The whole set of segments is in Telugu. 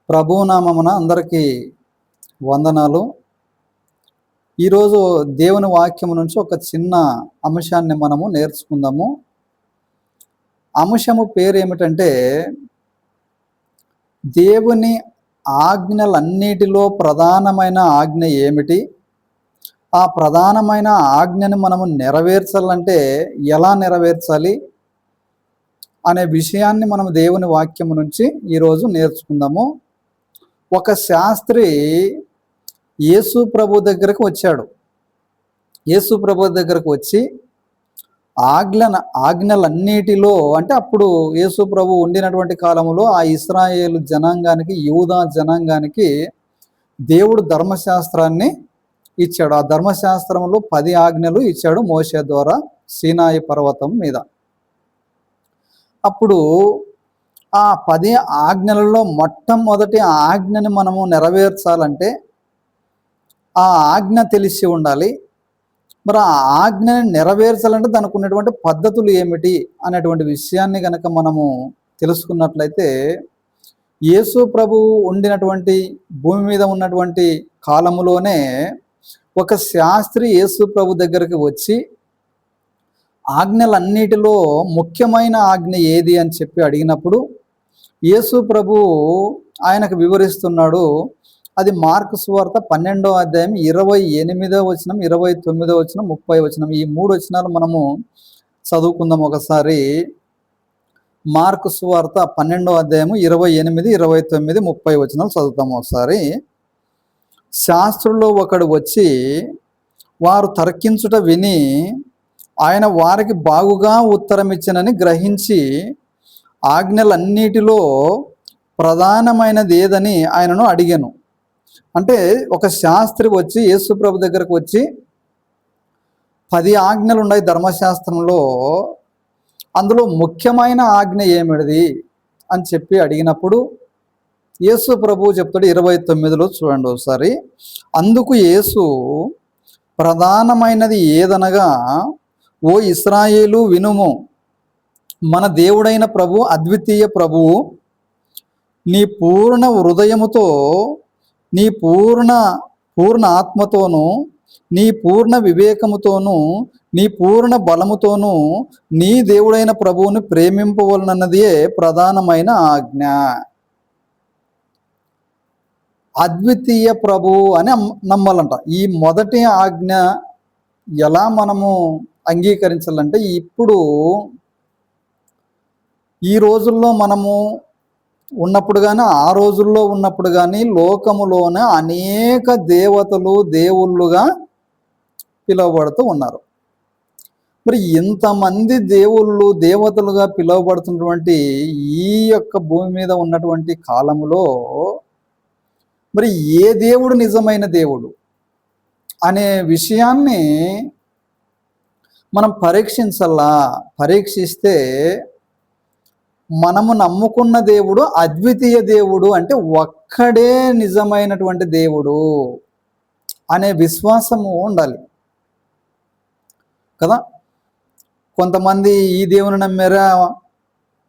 ప్రభునామమున అందరికీ వందనాలు. ఈరోజు దేవుని వాక్యం నుంచి ఒక చిన్న అంశాన్ని మనము నేర్చుకుందాము. అంశము పేరు ఏమిటంటే, దేవుని ఆజ్ఞలన్నిటిలో ప్రధానమైన ఆజ్ఞ ఏమిటి? ఆ ప్రధానమైన ఆజ్ఞని మనము నెరవేర్చాలంటే ఎలా నెరవేర్చాలి అనే విషయాన్ని మనం దేవుని వాక్యం నుంచి ఈరోజు నేర్చుకుందాము. ఒక శాస్త్రి యేసు ప్రభు దగ్గరకు వచ్చాడు. యేసు ప్రభు దగ్గరకు వచ్చి ఆజ్ఞలన్నిటిలో అంటే అప్పుడు యేసు ప్రభు ఉండినటువంటి కాలంలో ఆ ఇశ్రాయేలు జనాంగానికి, యూదా జనాంగానికి దేవుడు ధర్మశాస్త్రాన్ని ఇచ్చాడు. ఆ ధర్మశాస్త్రంలో 10 ఆజ్ఞలు ఇచ్చాడు మోషే ద్వారా సీనాయి పర్వతం మీద. అప్పుడు ఆ 10 ఆజ్ఞలలో మొట్టమొదటి ఆజ్ఞని మనము నెరవేర్చాలంటే ఆ ఆజ్ఞ తెలిసి ఉండాలి. మరి ఆ ఆజ్ఞని నెరవేర్చాలంటే దానికి ఉన్నటువంటి పద్ధతులు ఏమిటి అనేటువంటి విషయాన్ని కనుక మనము తెలుసుకున్నట్లయితే, యేసు ప్రభువు ఉండినటువంటి భూమి మీద ఉన్నటువంటి కాలములోనే ఒక శాస్త్రి యేసు ప్రభు దగ్గరికి వచ్చి ఆజ్ఞలన్నిటిలో ముఖ్యమైన ఆజ్ఞ ఏది అని చెప్పి అడిగినప్పుడు యేసు ప్రభు ఆయనకు వివరిస్తున్నాడు. అది మార్కు సువార్త 12వ అధ్యాయం 28వ వచనం, 29వ వచనం, 30వ వచనం, ఈ 3 వచనాలు మనము చదువుకుందాం ఒకసారి. మార్కు సువార్త 12వ అధ్యాయము 28, 29, 30 వచనాలు చదువుతాము ఒకసారి. శాస్త్రుల్లో ఒకడు వచ్చి వారు తర్కించుట విని ఆయన వారికి బాగుగా ఉత్తరం ఇచ్చినని గ్రహించి ఆజ్ఞలన్నిటిలో ప్రధానమైనది ఏదని ఆయనను అడిగాను. అంటే ఒక శాస్త్రి వచ్చి యేసు ప్రభు దగ్గరకు వచ్చి 10 ఆజ్ఞలు ఉన్నాయి ధర్మశాస్త్రంలో, అందులో ముఖ్యమైన ఆజ్ఞ ఏమిటిది అని చెప్పి అడిగినప్పుడు యేసు ప్రభు చెప్తాడు 29లో చూడండి ఒకసారి. అందుకు యేసు, ప్రధానమైనది ఏదనగా, ఓ ఇశ్రాయేలు వినుము, మన దేవుడైన ప్రభు అద్వితీయ ప్రభువు, నీ పూర్ణ హృదయముతో, నీ పూర్ణ ఆత్మతోనూ, నీ పూర్ణ వివేకముతోనూ, నీ పూర్ణ బలముతోనూ నీ దేవుడైన ప్రభువుని ప్రేమింపవలనన్నదే ప్రధానమైన ఆజ్ఞ. అద్వితీయ ప్రభు అని నమ్మాలంట. ఈ మొదటి ఆజ్ఞ ఎలా మనము అంగీకరించాలంటే, ఇప్పుడు ఈ రోజుల్లో మనము ఉన్నప్పుడు కానీ ఆ రోజుల్లో ఉన్నప్పుడు కానీ లోకములోనే అనేక దేవతలు దేవుళ్ళుగా పిలువబడుతూ ఉన్నారు. మరి ఇంతమంది దేవతలుగా పిలువబడుతున్నటువంటి ఈ యొక్క భూమి మీద ఉన్నటువంటి కాలములో మరి ఏ దేవుడు నిజమైన దేవుడు అనే విషయాన్ని మనం పరీక్షిస్తే మనము నమ్ముకున్న దేవుడు అద్వితీయ దేవుడు, అంటే ఒక్కడే నిజమైనటువంటి దేవుడు అనే విశ్వాసము ఉండాలి కదా. కొంతమంది ఈ దేవుని నమ్మారా,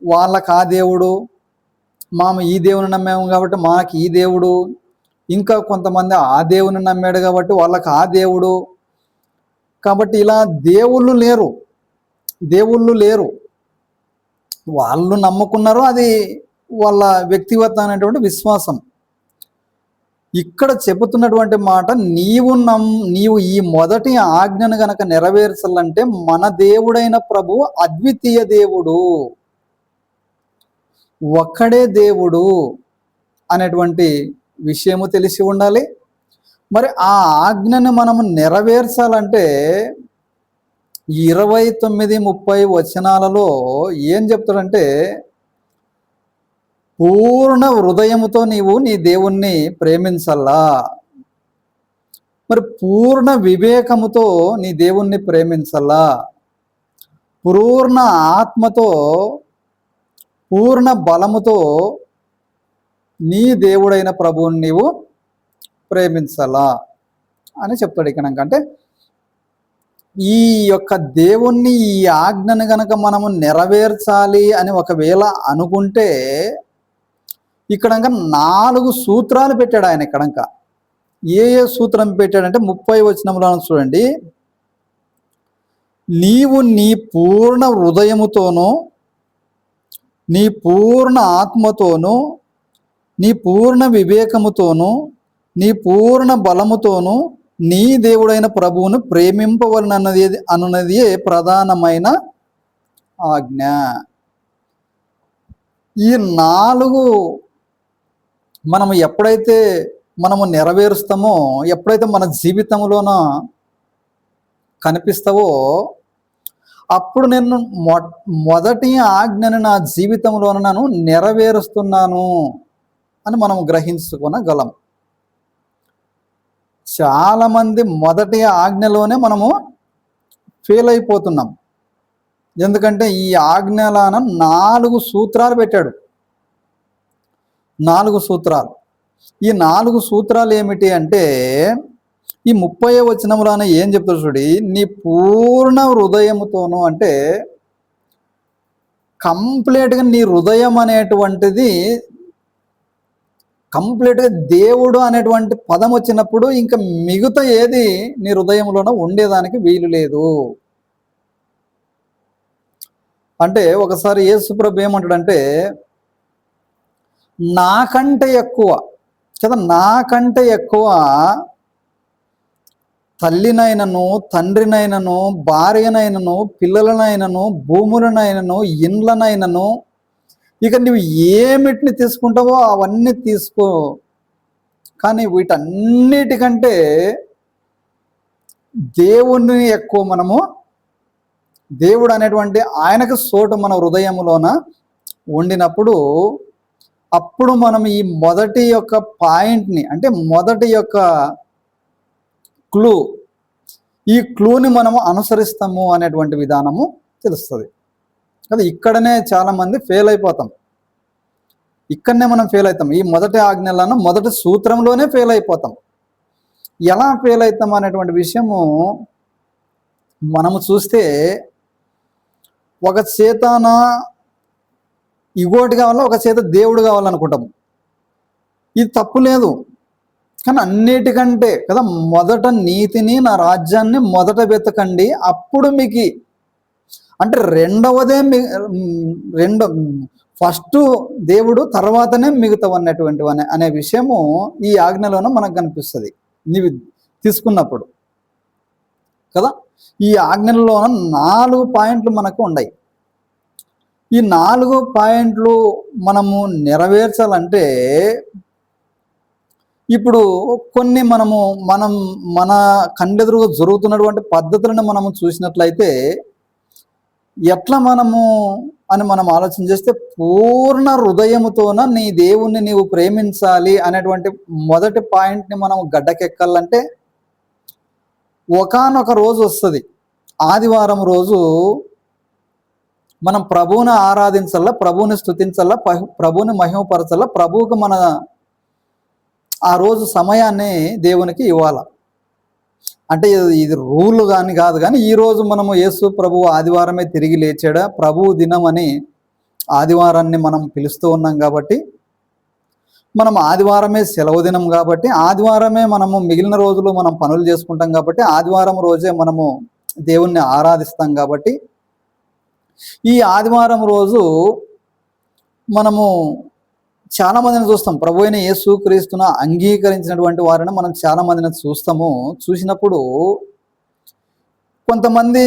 వాళ్ళకి ఆ దేవుడు, ఈ దేవుని నమ్మాము కాబట్టి మాకు ఈ దేవుడు, ఇంకా కొంతమంది ఆ దేవుని నమ్మాడు కాబట్టి వాళ్ళకి ఆ దేవుడు. కాబట్టి ఇలా దేవుళ్ళు లేరు. వాళ్ళు నమ్ముకున్నారు, అది వాళ్ళ వ్యక్తిగత అనేటువంటి విశ్వాసం. ఇక్కడ చెబుతున్నటువంటి మాట, నీవు ఈ మొదటి ఆజ్ఞను గనక నెరవేర్చాలంటే మన దేవుడైన ప్రభు అద్వితీయ దేవుడు, ఒక్కడే దేవుడు అనేటువంటి విషయము తెలిసి ఉండాలి. మరి ఆ ఆజ్ఞను మనము నెరవేర్చాలంటే 29, 30 వచనాలలో ఏం చెప్తాడంటే, పూర్ణ హృదయముతో నీవు నీ దేవుణ్ణి ప్రేమించాలా, మరి పూర్ణ వివేకముతో నీ దేవుణ్ణి ప్రేమించాలా, పూర్ణ ఆత్మతో, పూర్ణ బలముతో నీ దేవుడైన ప్రభువుని నీవు ప్రేమించాలా అని చెప్తాడు ఇక్కడ. అంటే ఈ యొక్క దేవుణ్ణి, ఈ ఆజ్ఞను గనక మనము నెరవేర్చాలి అని ఒకవేళ అనుకుంటే ఇక్కడంక 4 సూత్రాలు పెట్టాడు ఆయన. ఇక్కడంక ఏ సూత్రం పెట్టాడంటే 30వ వచనంలో చూడండి. నీవు నీ పూర్ణ హృదయముతోనూ, నీ పూర్ణ ఆత్మతోనూ, నీ పూర్ణ వివేకముతోనూ, నీ పూర్ణ బలముతోనూ నీ దేవుడైన ప్రభువును ప్రేమింపవలనన్నదే ప్రధానమైన ఆజ్ఞ. ఈ 4 మనము ఎప్పుడైతే నెరవేరుస్తామో, ఎప్పుడైతే మన జీవితంలోన కనిపిస్తావో, అప్పుడు నేను మొదటి ఆజ్ఞని నా జీవితంలోన నేను నెరవేరుస్తున్నాను అని మనం గ్రహించుకోగలం. చాలామంది మొదటి ఆజ్ఞలోనే మనము ఫెయిల్ అయిపోతున్నాం. ఎందుకంటే ఈ ఆజ్ఞలాన 4 సూత్రాలు పెట్టాడు. 4 సూత్రాలు. ఈ 4 సూత్రాలు ఏమిటి అంటే, ఈ 30వ వచనంలోనే ఏం చెప్తాడు చూడి. నీ పూర్ణ హృదయముతోనూ అంటే కంప్లీట్గా నీ హృదయం అనేటువంటిది కంప్లీట్గా దేవుడు అనేటువంటి పదం వచ్చినప్పుడు ఇంకా మిగతా ఏది నీ హృదయంలోనూ ఉండేదానికి వీలు లేదు. అంటే ఒకసారి యేసుప్రభు ఏమంటాడంటే, నాకంటే ఎక్కువ కదా, నాకంటే ఎక్కువ తల్లినైనను, తండ్రినైనను, భార్యనైనను, పిల్లలనైనను, భూములనైనను, ఇండ్లనైనను, ఇక నువ్వు ఏమిటిని తీసుకుంటావో అవన్నీ తీసుకో, కానీ వీటన్నిటికంటే దేవుణ్ణి ఎక్కువ మనము, దేవుడు అనేటువంటి ఆయనకు చోటు మన హృదయంలోన ఉండినప్పుడు, అప్పుడు మనం ఈ మొదటి యొక్క పాయింట్ని, అంటే మొదటి యొక్క క్లూ, ఈ క్లూని మనము అనుసరిస్తాము అనేటువంటి విధానము తెలుస్తుంది కదా. ఇక్కడనే చాలామంది ఫెయిల్ అయిపోతాం. ఇక్కడనే మనం ఫెయిల్ అవుతాం. ఈ మొదటి ఆజ్ఞలను మొదటి సూత్రంలోనే ఫెయిల్ అయిపోతాం. ఎలా ఫెయిల్ అవుతాం అనేటువంటి విషయము మనము చూస్తే, ఒక చేతన ఇగోటి కావాలా, ఒక చేత దేవుడు కావాలనుకుంటాము. ఇది తప్పు లేదు, కానీ అన్నిటికంటే కదా మొదట నీతిని, నా రాజ్యాన్ని మొదట వెతకండి, అప్పుడు మీకు, అంటే ఫస్ట్ దేవుడు, తర్వాతనే మిగతావు అనే విషయము ఈ ఆజ్ఞలోనే మనకు కనిపిస్తుంది నీవు తీసుకున్నప్పుడు కదా. ఈ ఆజ్ఞలో 4 పాయింట్లు మనకు ఉన్నాయి. ఈ 4 పాయింట్లు మనము నెరవేర్చాలంటే, ఇప్పుడు కొన్ని మన కండెదురుగా జరుగుతున్నటువంటి పద్ధతులను మనము చూసినట్లయితే, ఎట్లా మనం ఆలోచన చేస్తే, పూర్ణ హృదయముతోన నీ దేవుణ్ణి నీవు ప్రేమించాలి అనేటువంటి మొదటి పాయింట్ని మనం గడ్డకెక్కాలంటే, ఒకానొక రోజు వస్తుంది, ఆదివారం రోజు మనం ప్రభువుని ఆరాధించాలా, ప్రభువుని స్తుతించాలా, ప్రభువుని మహిమపరచాలా, ప్రభువుకు మన ఆ రోజు సమయాన్ని దేవునికి ఇవ్వాల. అంటే ఇది రూల్ కాదు, కానీ ఈరోజు మనము యేసు ప్రభువు ఆదివారమే తిరిగి లేచాడా, ప్రభువు దినం అని ఆదివారాన్ని మనం పిలుస్తూ ఉన్నాం కాబట్టి, మనం ఆదివారమే సెలవు దినం కాబట్టి, ఆదివారమే మనము మిగిలిన రోజులు మనం పనులు చేసుకుంటాం కాబట్టి, ఆదివారం రోజే మనము దేవుణ్ణి ఆరాధిస్తాం కాబట్టి, ఈ ఆదివారం రోజు మనము చాలా మందిని చూస్తాం. ప్రభు అయిన యేసుక్రీస్తును అంగీకరించినటువంటి వారిని మనం చాలా మందిని చూస్తాము. చూసినప్పుడు కొంతమంది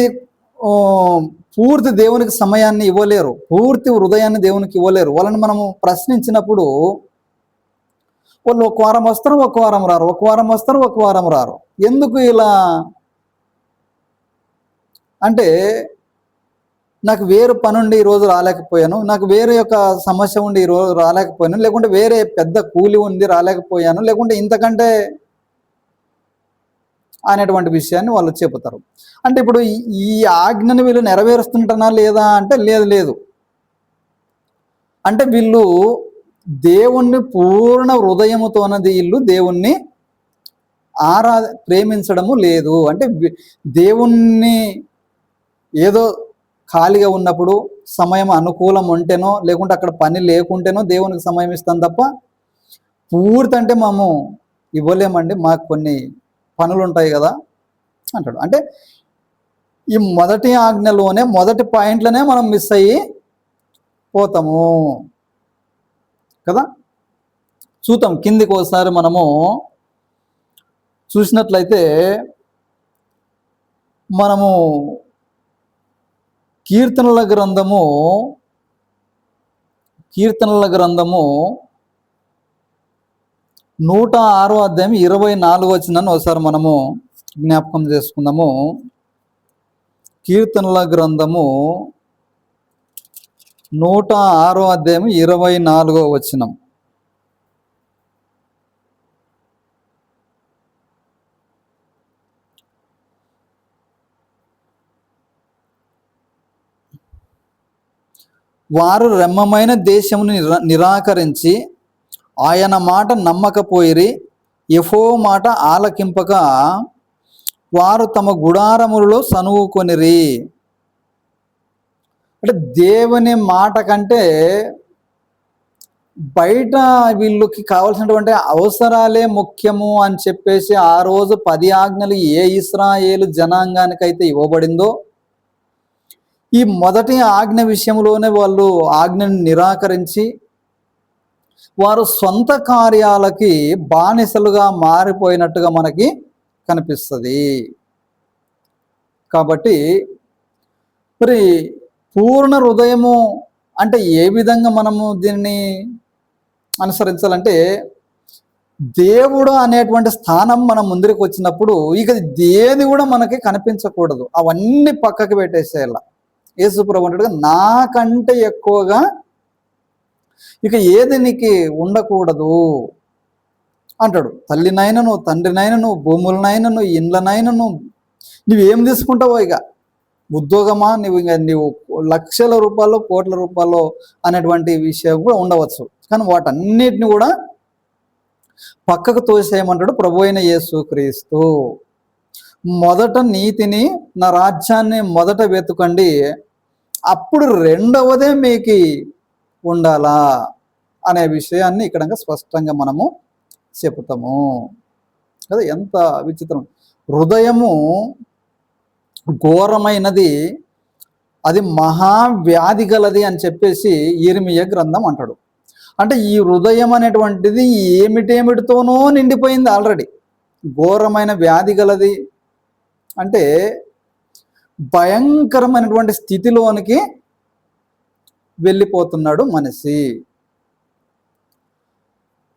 పూర్తి దేవునికి సమయాన్ని ఇవ్వలేరు, పూర్తి హృదయాన్ని దేవునికి ఇవ్వలేరు. వాళ్ళని మనము ప్రశ్నించినప్పుడు వాళ్ళు ఒక వారం వస్తారు, ఒక వారం రారు, ఒక వారం వస్తారు, ఒక వారం రారు. ఎందుకు ఇలా అంటే, నాకు వేరే పని ఉండి ఈరోజు రాలేకపోయాను, నాకు వేరే యొక్క సమస్య ఉండి ఈరోజు రాలేకపోయాను, లేకుంటే వేరే పెద్ద కూలి ఉంది రాలేకపోయాను, లేకుంటే ఇంతకంటే అనేటువంటి విషయాన్ని వాళ్ళు చెబుతారు. అంటే ఇప్పుడు ఈ ఆజ్ఞను వీళ్ళు నెరవేరుస్తుంటున్నా లేదా అంటే లేదు. అంటే వీళ్ళు దేవుణ్ణి పూర్ణ హృదయముతోనది వీళ్ళు దేవుణ్ణి ప్రేమించడము లేదు. అంటే దేవుణ్ణి ఏదో ఖాళీగా ఉన్నప్పుడు సమయం అనుకూలం ఉంటేనో లేకుంటే అక్కడ పని లేకుంటేనో దేవునికి సమయం ఇస్తాం తప్ప పూర్తి అంటే మేము ఇవ్వలేమండి, మాకు కొన్ని పనులు ఉంటాయి కదా అంటాడు. అంటే ఈ మొదటి ఆజ్ఞలోనే మొదటి పాయింట్లోనే మనం మిస్ అయ్యి పోతాము కదా. చూద్దాం కిందికి ఒకసారి మనము చూసినట్లయితే మనము కీర్తనల గ్రంథము 106వ అధ్యాయం 24వ వచనాన్ని ఒకసారి మనము జ్ఞాపకం చేసుకుందాము. కీర్తనల గ్రంథము 106వ అధ్యాయం 24వ వచనం. వారు రెమ్మమైన దేశమును నిరాకరించి ఆయన మాట నమ్మకపోయిరి, యెహోవా మాట ఆలకింపక వారు తమ గుడారములలో సనువుకొనిరి. అంటే దేవుని మాట కంటే బయట వీళ్ళకి కావాల్సినటువంటి అవసరాలే ముఖ్యము అని చెప్పేసి ఆ రోజు 10 ఆజ్ఞలు ఏ ఇశ్రాయేలు జనాంగానికైతే ఇవ్వబడిందో ఈ మొదటి ఆజ్ఞ విషయంలోనే వాళ్ళు ఆజ్ఞను నిరాకరించి వారు సొంత కార్యాలకి బానిసలుగా మారిపోయినట్టుగా మనకి కనిపిస్తుంది. కాబట్టి మరి పూర్ణ హృదయము అంటే ఏ విధంగా మనము దీన్ని అనుసరించాలంటే దేవుడు అనేటువంటి స్థానం మనం ముందరికి వచ్చినప్పుడు ఇక దేని కూడా మనకి కనిపించకూడదు, అవన్నీ పక్కకి పెట్టేసేయాల. యేసు ప్రభు అంటాడు నాకంటే ఎక్కువగా ఇక ఏది నీకు ఉండకూడదు అంటాడు. తల్లినైనను తండ్రినైనను భూములనైనను ఇండ్లనైనను నువ్వేం తీసుకుంటావో ఇక ఉద్యోగమా నీవు లక్షల రూపాయలు కోట్ల రూపాయలు అనేటువంటి విషయం కూడా ఉండవచ్చు, కానీ వాటన్నిటిని కూడా పక్కకు తోసేయమంటాడు ప్రభు అయిన యేసుక్రీస్తు. మొదట నీతిని నా రాజ్యాన్ని మొదట వెతుకండి, అప్పుడు రెండవదే మీకు ఉండాలా అనే విషయాన్ని ఇక్కడ స్పష్టంగా మనము చెప్తాము కదా. ఎంత విచిత్రం! హృదయము ఘోరమైనది, అది మహావ్యాధి గలది అని చెప్పేసి యిర్మీయా గ్రంథం అంటాడు. అంటే ఈ హృదయం అనేటువంటిది ఏమిటేమిటితోనో నిండిపోయింది ఆల్రెడీ. ఘోరమైన వ్యాధి గలది అంటే భయంకరమైనటువంటి స్థితిలోనికి వెళ్ళిపోతున్నాడు మనిషి.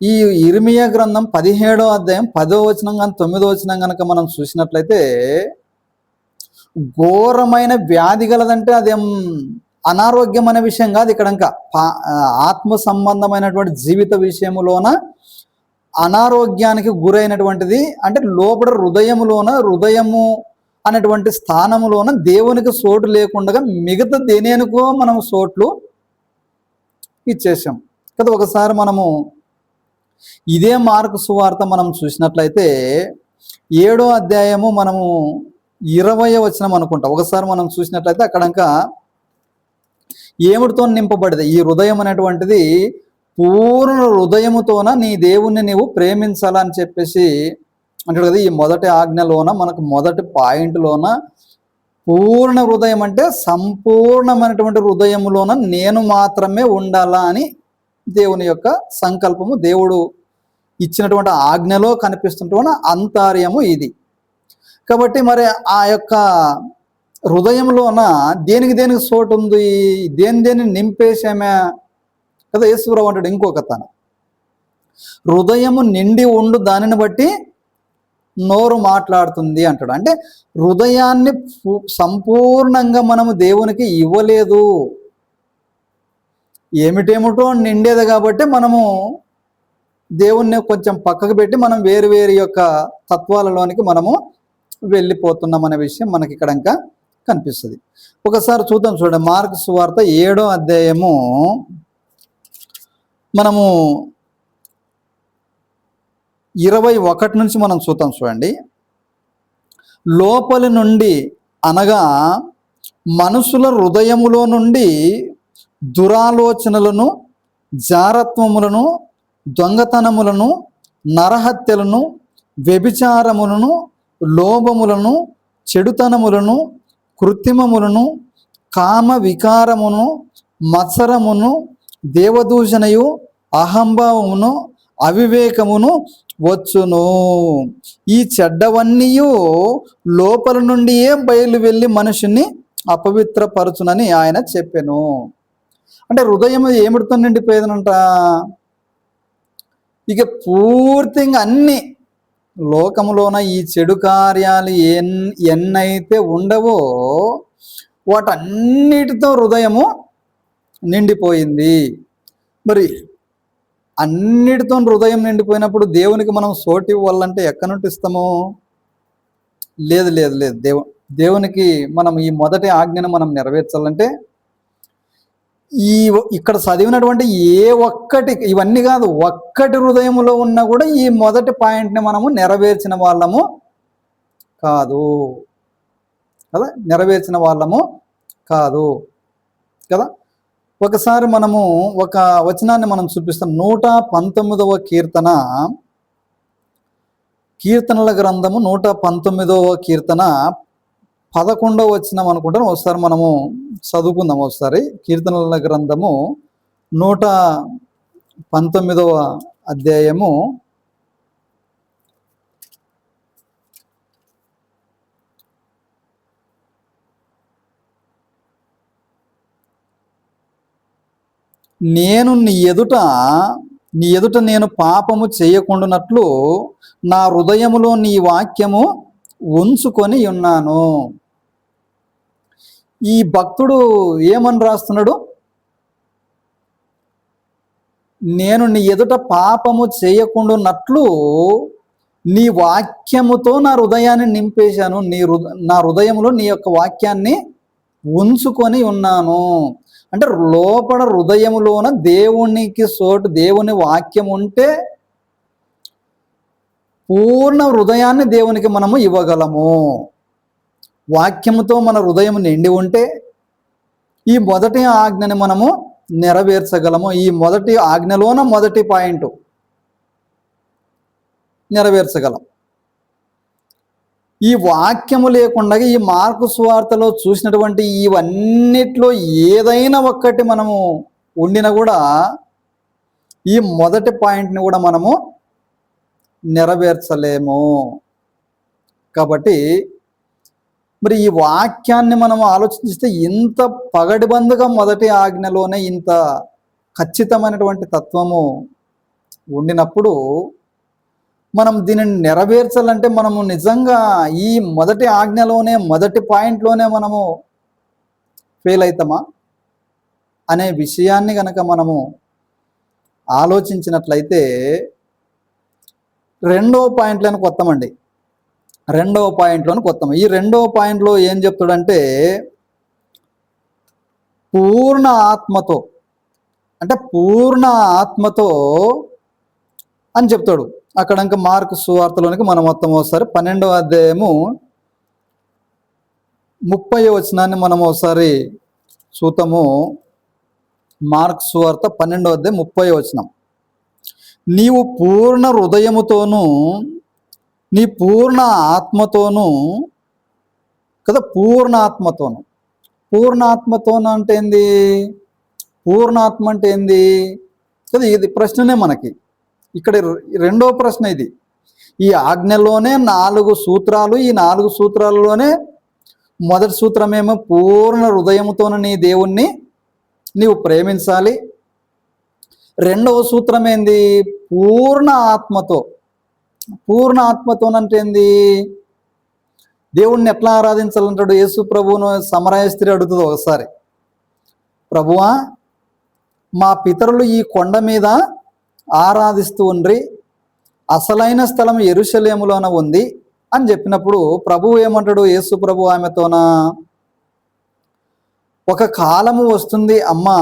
ఈ యిర్మీయా గ్రంథం 17వ అధ్యాయం 10వ వచనం కానీ 9వ వచనం కనుక మనం చూసినట్లయితే ఘోరమైన వ్యాధి గలదంటే అదేం అనారోగ్యం అనే విషయం కాదు. ఇక్కడ ఇంకా ఆత్మ సంబంధమైనటువంటి జీవిత విషయములోన అనారోగ్యానికి గురైనటువంటిది. అంటే లోపల హృదయము అనేటువంటి స్థానములోన దేవునికి చోటు లేకుండా మిగతా దేనికో మనం చోట్లు ఇచ్చేసాం కదా. ఒకసారి మనము ఇదే మార్కు సువార్త మనం చూసినట్లయితే 7వ అధ్యాయము మనము 20వ వచనం అనుకుంటా. ఒకసారి మనం చూసినట్లయితే అక్కడంక ఏమిటితో నింపబడింది ఈ హృదయం అనేటువంటిది, పూర్ణ హృదయముతోన నీ దేవుణ్ణి నీవు ప్రేమించాలని చెప్పేసి అంటాడు కదా. ఈ మొదటి ఆజ్ఞలోన మనకు మొదటి పాయింట్లోన పూర్ణ హృదయం అంటే సంపూర్ణమైనటువంటి హృదయములోన నేను మాత్రమే ఉండాలా అని దేవుని యొక్క సంకల్పము, దేవుడు ఇచ్చినటువంటి ఆజ్ఞలో కనిపిస్తున్నటువంటి అంతర్యము ఇది. కాబట్టి మరి ఆ యొక్క హృదయంలోన దేనికి చోటు ఉంది, దేని నింపేసామే కదా. యేసుప్రభు అంటాడు ఇంకొక తన హృదయము నిండి ఉండు దానిని బట్టి నోరు మాట్లాడుతుంది అంటాడు. అంటే హృదయాన్ని సంపూర్ణంగా మనము దేవునికి ఇవ్వలేదు, ఏమిటేమిటో నిండేది కాబట్టి మనము దేవుణ్ణి కొంచెం పక్కకు పెట్టి మనం వేరు యొక్క తత్వాలలోనికి మనము వెళ్ళిపోతున్నాం అనే విషయం మనకి ఇక్కడ ఇంకా కనిపిస్తుంది. ఒకసారి చూడండి మార్కు సువార్త 7వ అధ్యాయము మనము 21 నుంచి మనం చూద్దాం. చూడండి, లోపలి నుండి అనగా మనుషుల హృదయములో నుండి దురాలోచనలను, జారత్వములను, దొంగతనములను, నరహత్యలను, వ్యభిచారములను, లోభములను, చెడుతనములను, కృత్రిమములను, కామ వికారమును, మత్సరమును, దేవదూషణయు, అహంభావమును, అవివేకమును వచ్చును. ఈ చెడ్డవన్నీయు లోపల నుండియే బయలు వెళ్ళి మనుషుని అపవిత్రపరచునని ఆయన చెప్పెను. అంటే హృదయం ఏమిటితో నిండిపోయేదనంట? ఇక పూర్తిగా అన్ని లోకములోన ఈ చెడు కార్యాలు ఎన్నైతే ఉండవో వాటన్నిటితో హృదయము నిండిపోయింది. మరి అన్నిటితో హృదయం నిండిపోయినప్పుడు దేవునికి మనం సోటి ఇవ్వాలంటే ఎక్కడి నుండి ఇస్తాము? లేదు లేదు లేదు. దేవునికి మనం ఈ మొదటి ఆజ్ఞను మనం నెరవేర్చాలంటే ఇక్కడ చదివినటువంటి ఏ ఒక్కటి, ఇవన్నీ కాదు, ఒక్కటి హృదయంలో ఉన్నా కూడా ఈ మొదటి పాయింట్ని మనము నెరవేర్చిన వాళ్ళము కాదు కదా, నెరవేర్చిన వాళ్ళము కాదు కదా. ఒకసారి మనము ఒక వచనాన్ని మనం చూపిస్తాం. 119వ కీర్తనల గ్రంథము 119వ కీర్తన 11వ వచనం అనుకుంటాను. ఒకసారి మనము చదువుకుందాం. ఒకసారి కీర్తనల గ్రంథము 119వ అధ్యాయము 'నేను నీ ఎదుట నేను పాపము చేయకుండానట్లు నా హృదయములో నీ వాక్యము ఉంచుకొని ఉన్నాను.' ఈ భక్తుడు ఏమని రాస్తున్నాడు? నేను నీ ఎదుట పాపము చేయకుండానట్లు నీ వాక్యముతో నా హృదయాన్ని నింపేశాను. నా హృదయంలో నీ యొక్క వాక్యాన్ని ఉంచుకొని ఉన్నాను. అంటే లోపల హృదయములోన దేవునికి చోటు, దేవుని వాక్యం ఉంటే పూర్ణ హృదయాన్ని దేవునికి మనము ఇవ్వగలము. వాక్యముతో మన హృదయం నిండి ఉంటే ఈ మొదటి ఆజ్ఞని మనము నెరవేర్చగలము. ఈ మొదటి ఆజ్ఞలోన మొదటి పాయింట్ నెరవేర్చగలం. ఈ వాక్యము లేకుండా ఈ మార్కు సువార్తలో చూసినటువంటి ఇవన్నిట్లో ఏదైనా ఒక్కటి మనము ఉండినా కూడా ఈ మొదటి పాయింట్ని కూడా మనము నెరవేర్చలేము. కాబట్టి మరి ఈ వాక్యాన్ని మనం ఆలోచిస్తే ఇంత పగడిబందుగా మొదటి ఆజ్ఞలోనే ఇంత ఖచ్చితమైనటువంటి తత్వము ఉండినప్పుడు మనం దీనిని నెరవేర్చాలంటే మనము నిజంగా ఈ మొదటి ఆజ్ఞలోనే మొదటి పాయింట్లోనే మనము ఫెయిల్ అవుతామా అనే విషయాన్ని కనుక మనము ఆలోచించినట్లయితే రెండవ పాయింట్లోనికి వస్తామండి. ఈ రెండవ పాయింట్లో ఏం చెప్తాడంటే పూర్ణ ఆత్మతో అని చెప్తాడు. అక్కడ ఇంకా మార్కు సువార్తలోనికి మనం మొత్తం ఒకసారి 12వ అధ్యాయము 30వ వచనాన్ని మనం ఒకసారి చూద్దాము. మార్కు సువార్త 12వ అధ్యాయం 30వ వచనం. నీవు పూర్ణ హృదయముతోనూ నీ పూర్ణ ఆత్మతోనూ కదా, పూర్ణాత్మతోను అంటే ఏంది? పూర్ణాత్మ అంటే ఏంది కదా, ఇది ప్రశ్ననే మనకి. ఇక్కడ రెండో ప్రశ్న ఇది. ఈ ఆజ్ఞలోనే 4 సూత్రాలు. ఈ 4 సూత్రాలలోనే మొదటి సూత్రమేమో పూర్ణ హృదయముతోను నీ దేవుణ్ణి నీవు ప్రేమించాలి. రెండవ సూత్రం ఏంది? పూర్ణ ఆత్మతోనంటే ఏంది? దేవుణ్ణి ఎట్లా ఆరాధించాలంటాడు? యేసు ప్రభువును సమరయ స్త్రీ అడుగుతుంది ఒకసారి, ప్రభువా మా పితరులు ఈ కొండ మీద ఆరాధిస్తూ ఉండ్రి, అసలైన స్థలం యెరూషలేములోన ఉంది అని చెప్పినప్పుడు ప్రభువు ఏమంటాడు? యేసు ప్రభు ఆమెతోన, ఒక కాలము వస్తుంది అమ్మా,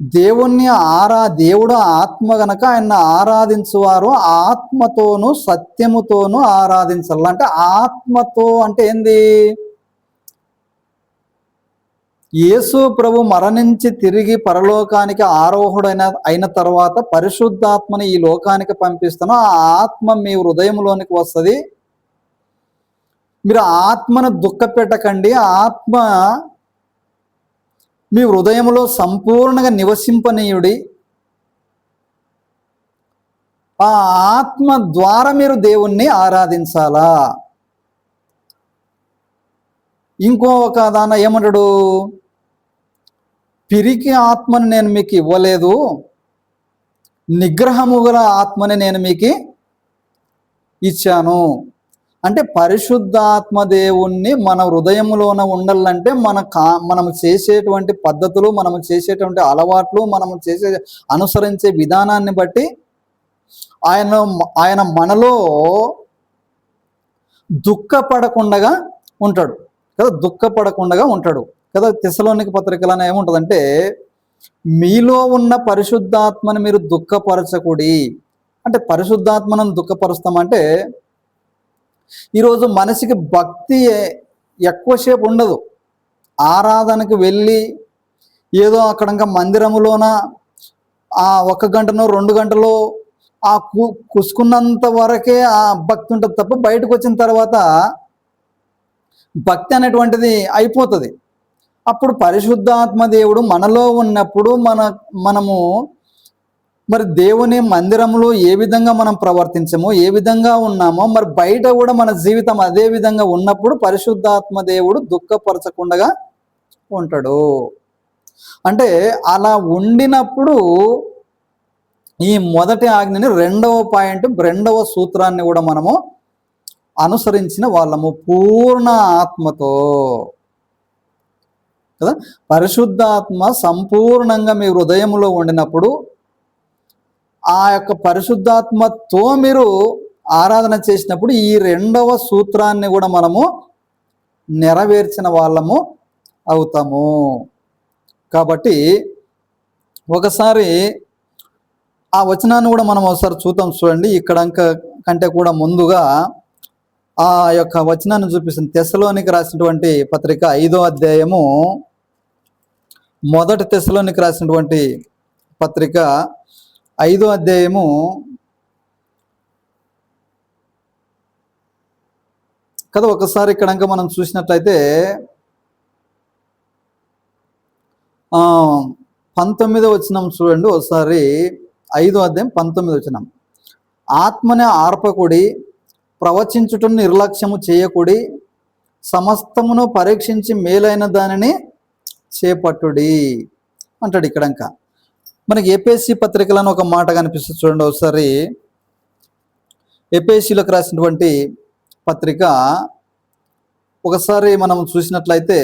దేవుడు ఆత్మ గనక ఆయన ఆరాధించువారు ఆత్మతోనూ సత్యముతోనూ ఆరాధించాలి. అంటే ఆత్మతో అంటే ఏంది? యేసు ప్రభు మరణించి తిరిగి పరలోకానికి అయిన తర్వాత పరిశుద్ధాత్మని ఈ లోకానికి పంపిస్తాను. ఆ ఆత్మ మీ హృదయంలోనికి వస్తుంది. మీరు ఆత్మను దుఃఖపెట్టకండి. ఆత్మ మీ హృదయంలో సంపూర్ణంగా నివసింపనీయుడి. ఆ ఆత్మ ద్వారా మీరు దేవుణ్ణి ఆరాధించాలా. ఇంకొక దాన ఏమంటాడు, పిరికి ఆత్మని నేను మీకు ఇవ్వలేదు, నిగ్రహము గల ఆత్మని నేను మీకు ఇచ్చాను. అంటే పరిశుద్ధాత్మ దేవుణ్ణి మన హృదయంలోన ఉండాలంటే మనము చేసేటువంటి పద్ధతులు, మనము చేసేటువంటి అలవాట్లు, మనము అనుసరించే విధానాన్ని బట్టి ఆయన మనలో దుఃఖపడకుండా ఉంటాడు కదా, దుఃఖపడకుండా ఉంటాడు కదా. తెస్సలోనిక పత్రికలోనే ఏముంటుందంటే, మీలో ఉన్న పరిశుద్ధాత్మని మీరు దుఃఖపరచకూడి. అంటే పరిశుద్ధాత్మను దుఃఖపరుస్తామంటే, ఈరోజు మనిషికి భక్తి ఎక్కువసేపు ఉండదు. ఆరాధనకు వెళ్ళి ఏదో అక్కడ మందిరములోన ఆ 1 గంటనో 2 గంటలో ఆ కుసుకున్నంత వరకే ఆ భక్తి ఉంటుంది తప్ప, బయటకు వచ్చిన తర్వాత భక్తి అయిపోతుంది. అప్పుడు పరిశుద్ధాత్మ దేవుడు మనలో ఉన్నప్పుడు మనము మరి దేవుని మందిరంలో ఏ విధంగా మనం ప్రవర్తించమో, ఏ విధంగా ఉన్నామో, మరి బయట కూడా మన జీవితం అదే విధంగా ఉన్నప్పుడు పరిశుద్ధాత్మ దేవుడు దుఃఖపరచకుండా ఉంటాడు. అంటే అలా ఉండినప్పుడు ఈ మొదటి ఆజ్ఞని రెండవ సూత్రాన్ని కూడా మనము అనుసరించిన వాళ్ళము పూర్ణ ఆత్మతో కదా. పరిశుద్ధాత్మ సంపూర్ణంగా మీ హృదయంలో ఉండినప్పుడు ఆ యొక్క పరిశుద్ధాత్మతో మీరు ఆరాధన చేసినప్పుడు ఈ రెండవ సూత్రాన్ని కూడా మనము నెరవేర్చిన వాళ్ళము అవుతాము. కాబట్టి ఒకసారి ఆ వచనాన్ని కూడా మనం ఒకసారి చూద్దాం. చూడండి, ఇక్కడ కంటే కూడా ముందుగా ఆ యొక్క వచనాన్ని చూపిస్తుంది. తెస్సలోనికి రాసినటువంటి పత్రిక 5వ అధ్యాయము, మొదటి తెస్సలోనికి రాసినటువంటి పత్రిక 5వ అధ్యాయము కదా. ఒకసారి ఇక్కడ మనం చూసినట్లయితే 19వ వచనం చూడండి ఒకసారి. 5వ అధ్యాయం 19వ వచనం, ఆత్మనే ఆర్పకుడి, ప్రవచించుటను నిర్లక్ష్యము చేయకుడి, సమస్తమును పరీక్షించి మేలైన దానిని చేపట్టుడి అంటాడు. ఇక్కడ మనకి ఎపిఎస్సి పత్రికలను ఒక మాట కనిపిస్తుంది. చూడండి ఒకసారి. ఎపిఎస్సిలోకి రాసినటువంటి పత్రిక ఒకసారి మనం చూసినట్లయితే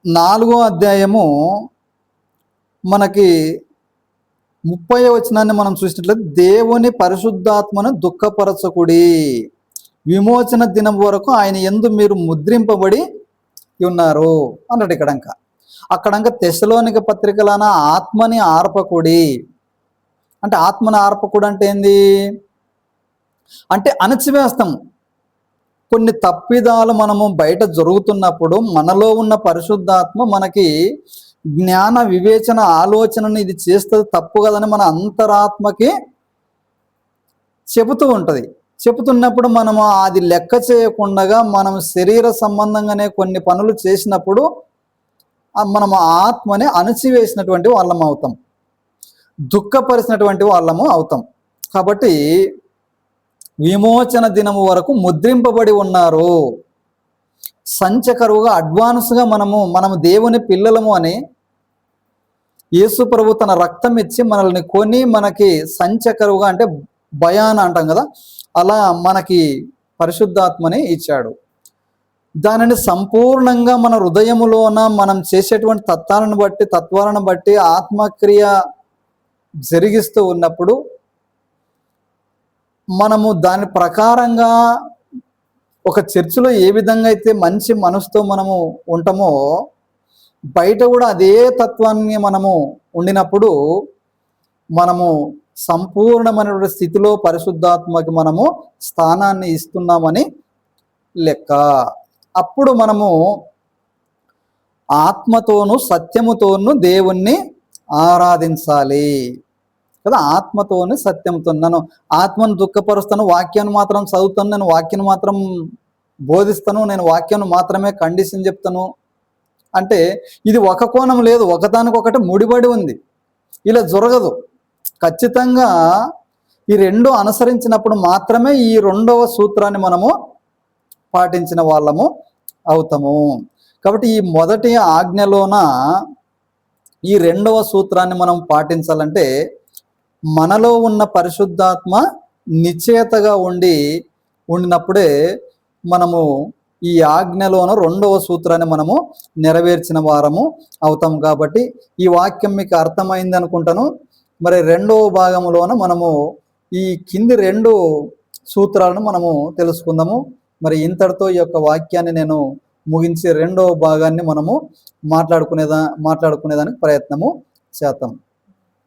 4వ అధ్యాయము మనకి 30వ వచనాన్ని మనం చూసినట్లయితే, దేవుని పరిశుద్ధాత్మను దుఃఖపరచకుడి, విమోచన దినం వరకు ఆయన యందు మీరు ముద్రింపబడి ఉన్నారు అన్నాడు. అక్కడంక తెస్సలోనిక పత్రికలన ఆత్మని ఆర్పకుడి అంటే, ఆత్మని ఆర్పకుడు అంటే ఏంది అంటే అణచివేస్తాము. కొన్ని తప్పిదాలు మనము బయట జరుగుతున్నప్పుడు మనలో ఉన్న పరిశుద్ధాత్మ మనకి జ్ఞాన వివేచన ఆలోచనను ఇది చేస్తుంది తప్పు కదని మన అంతరాత్మకి చెబుతూ ఉంటుంది. చెబుతున్నప్పుడు మనము అది లెక్క చేయకుండా మనం శరీర సంబంధంగానే కొన్ని పనులు చేసినప్పుడు మనము ఆత్మని అణచివేసినటువంటి వాళ్ళం అవుతాం, దుఃఖపరిచినటువంటి వాళ్ళము అవుతాం. కాబట్టి విమోచన దినము వరకు ముద్రింపబడి ఉన్నారు. సంచకరువుగా అడ్వాన్స్గా మనము దేవుని పిల్లలము అని యేసు ప్రభు తన రక్తం ఇచ్చి మనల్ని కొని మనకి సంచకరువుగా అంటే భయాన అంటాం కదా, అలా మనకి పరిశుద్ధాత్మని ఇచ్చాడు. దానిని సంపూర్ణంగా మన హృదయములోన మనం చేసేటువంటి తత్వాలను బట్టి ఆత్మక్రియ జరిగిస్తూ ఉన్నప్పుడు మనము దాని ప్రకారంగా ఒక చర్చిలో ఏ విధంగా అయితే మంచి మనసుతో మనము ఉంటామో బయట కూడా అదే తత్వాన్ని మనము ఉండినప్పుడు మనము సంపూర్ణమైనటువంటి స్థితిలో పరిశుద్ధాత్మకి మనము స్థానాన్ని ఇస్తున్నామని లెక్క. అప్పుడు మనము ఆత్మతోను సత్యముతోను దేవుణ్ణి ఆరాధించాలి కదా. ఆత్మతోని సత్యంతో నన్ను ఆత్మను దుఃఖపరుస్తాను, వాక్యాన్ని మాత్రం చదువుతాను, నేను వాక్యాన్ని మాత్రం బోధిస్తాను, నేను వాక్యాన్ని మాత్రమే కండిషన్ చెప్తాను అంటే ఇది ఒక కోణం లేదు, ఒకదానికొకటి ముడిపడి ఉంది. ఇలా జరగదు. ఖచ్చితంగా ఈ రెండు అనుసరించినప్పుడు మాత్రమే ఈ రెండవ సూత్రాన్ని మనము పాటించిన వాళ్ళము అవుతాము. కాబట్టి ఈ మొదటి ఆజ్ఞలోన ఈ రెండవ సూత్రాన్ని మనం పాటించాలంటే మనలో ఉన్న పరిశుద్ధాత్మ నిశ్చయతగా ఉండినప్పుడే మనము ఈ ఆజ్ఞలోన రెండవ సూత్రాన్ని మనము నెరవేర్చిన వారము అవుతాం. కాబట్టి ఈ వాక్యం మీకు అర్థమైంది అనుకుంటాను. మరి రెండవ భాగంలోన మనము ఈ కింది రెండు సూత్రాలను మనము తెలుసుకుందాము. మరి ఇంతటితో ఈ యొక్క వాక్యాన్ని నేను ముగించి రెండవ భాగాన్ని మనము మాట్లాడుకునేదానికి ప్రయత్నము చేద్దాం.